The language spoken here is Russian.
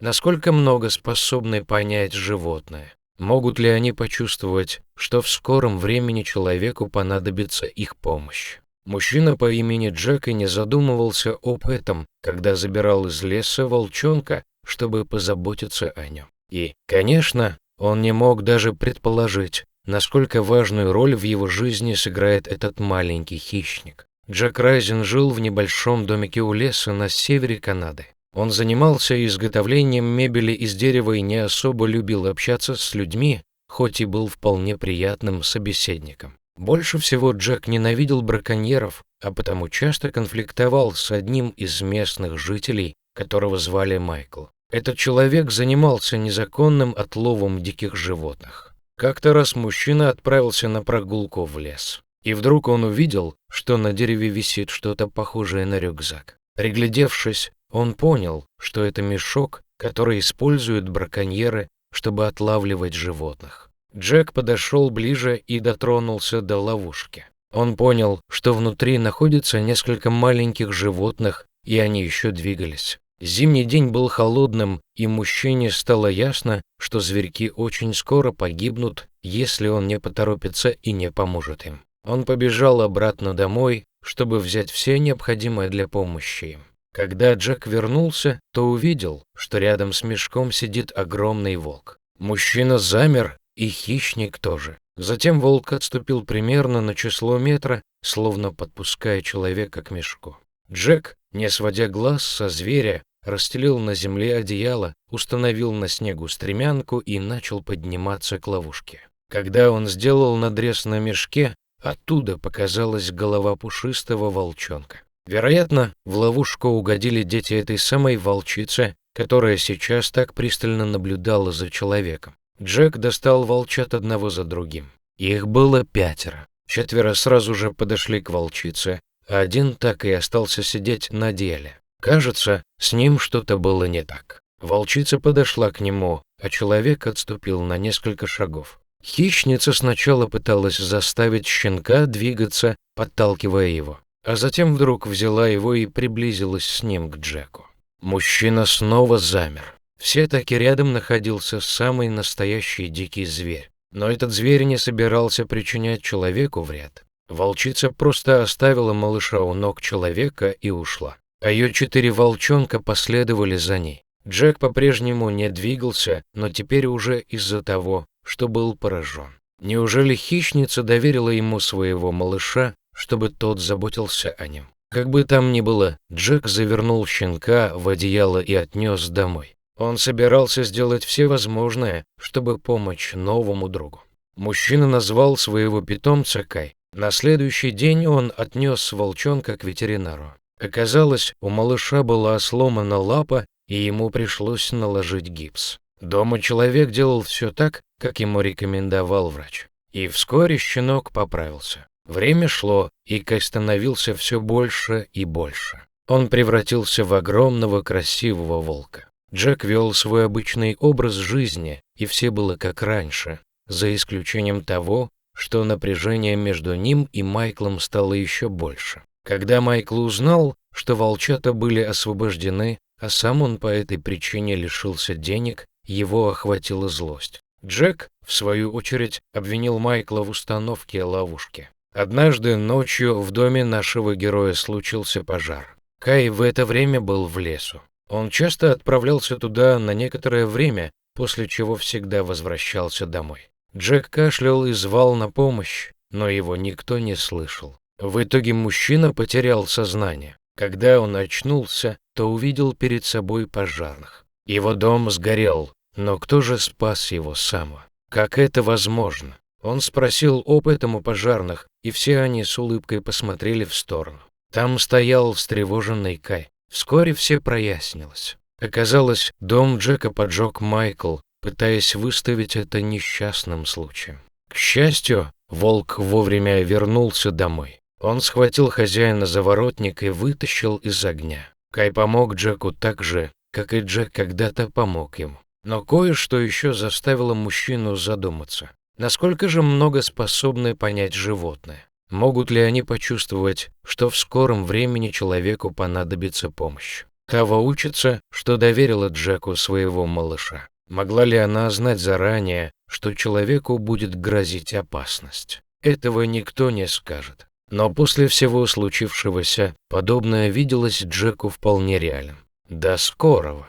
Насколько много способны понять животные? Могут ли они почувствовать, что в скором времени человеку понадобится их помощь? Мужчина по имени Джек и не задумывался об этом, когда забирал из леса волчонка, чтобы позаботиться о нем. И, конечно, он не мог даже предположить, насколько важную роль в его жизни сыграет этот маленький хищник. Джек Райзен жил в небольшом домике у леса на севере Канады. Он занимался изготовлением мебели из дерева и не особо любил общаться с людьми, хоть и был вполне приятным собеседником. Больше всего Джек ненавидел браконьеров, а потому часто конфликтовал с одним из местных жителей, которого звали Майкл. Этот человек занимался незаконным отловом диких животных. Как-то раз мужчина отправился на прогулку в лес. И вдруг он увидел, что на дереве висит что-то похожее на рюкзак. Приглядевшись, он понял, что это мешок, который используют браконьеры, чтобы отлавливать животных. Джек подошел ближе и дотронулся до ловушки. Он понял, что внутри находится несколько маленьких животных, и они еще двигались. Зимний день был холодным, и мужчине стало ясно, что зверьки очень скоро погибнут, если он не поторопится и не поможет им. Он побежал обратно домой, чтобы взять все необходимое для помощи им. Когда Джек вернулся, то увидел, что рядом с мешком сидит огромный волк. Мужчина замер, и хищник тоже. Затем волк отступил примерно на число метра, словно подпуская человека к мешку. Джек, не сводя глаз со зверя, расстелил на земле одеяло, установил на снегу стремянку и начал подниматься к ловушке. Когда он сделал надрез на мешке, оттуда показалась голова пушистого волчонка. Вероятно, в ловушку угодили дети этой самой волчицы, которая сейчас так пристально наблюдала за человеком. Джек достал волчат одного за другим. Их было 5. 4 сразу же подошли к волчице, а один так и остался сидеть на деле. Кажется, с ним что-то было не так. Волчица подошла к нему, а человек отступил на несколько шагов. Хищница сначала пыталась заставить щенка двигаться, подталкивая его, а затем вдруг взяла его и приблизилась с ним к Джеку. Мужчина снова замер. Все-таки рядом находился самый настоящий дикий зверь. Но этот зверь не собирался причинять человеку вред. Волчица просто оставила малыша у ног человека и ушла. А ее 4 волчонка последовали за ней. Джек по-прежнему не двигался, но теперь уже из-за того, что был поражен. Неужели хищница доверила ему своего малыша, чтобы тот заботился о нем? Как бы там ни было, Джек завернул щенка в одеяло и отнес домой. Он собирался сделать все возможное, чтобы помочь новому другу. Мужчина назвал своего питомца Кай. На следующий день он отнес волчонка к ветеринару. Оказалось, у малыша была сломана лапа, и ему пришлось наложить гипс. Дома человек делал все так, как ему рекомендовал врач. И вскоре щенок поправился. Время шло, и Кай становился все больше и больше. Он превратился в огромного красивого волка. Джек вел свой обычный образ жизни, и все было как раньше, за исключением того, что напряжение между ним и Майклом стало еще больше. Когда Майкл узнал, что волчата были освобождены, а сам он по этой причине лишился денег, его охватила злость. Джек, в свою очередь, обвинил Майкла в установке ловушки. Однажды ночью в доме нашего героя случился пожар. Кай в это время был в лесу. Он часто отправлялся туда на некоторое время, после чего всегда возвращался домой. Джек кашлял и звал на помощь, но его никто не слышал. В итоге мужчина потерял сознание. Когда он очнулся, то увидел перед собой пожарных. Его дом сгорел, но кто же спас его самого? Как это возможно? Он спросил об этом у пожарных, и все они с улыбкой посмотрели в сторону. Там стоял встревоженный Кай. Вскоре все прояснилось. Оказалось, дом Джека поджег Майкл, пытаясь выставить это несчастным случаем. К счастью, волк вовремя вернулся домой. Он схватил хозяина за воротник и вытащил из огня. Кай помог Джеку так же, как и Джек когда-то помог ему. Но кое-что еще заставило мужчину задуматься. Насколько же много способны понять животные? Могут ли они почувствовать, что в скором времени человеку понадобится помощь? Хава учится, что доверила Джеку своего малыша. Могла ли она знать заранее, что человеку будет грозить опасность? Этого никто не скажет. Но после всего случившегося, подобное виделось Джеку вполне реальным. До скорого!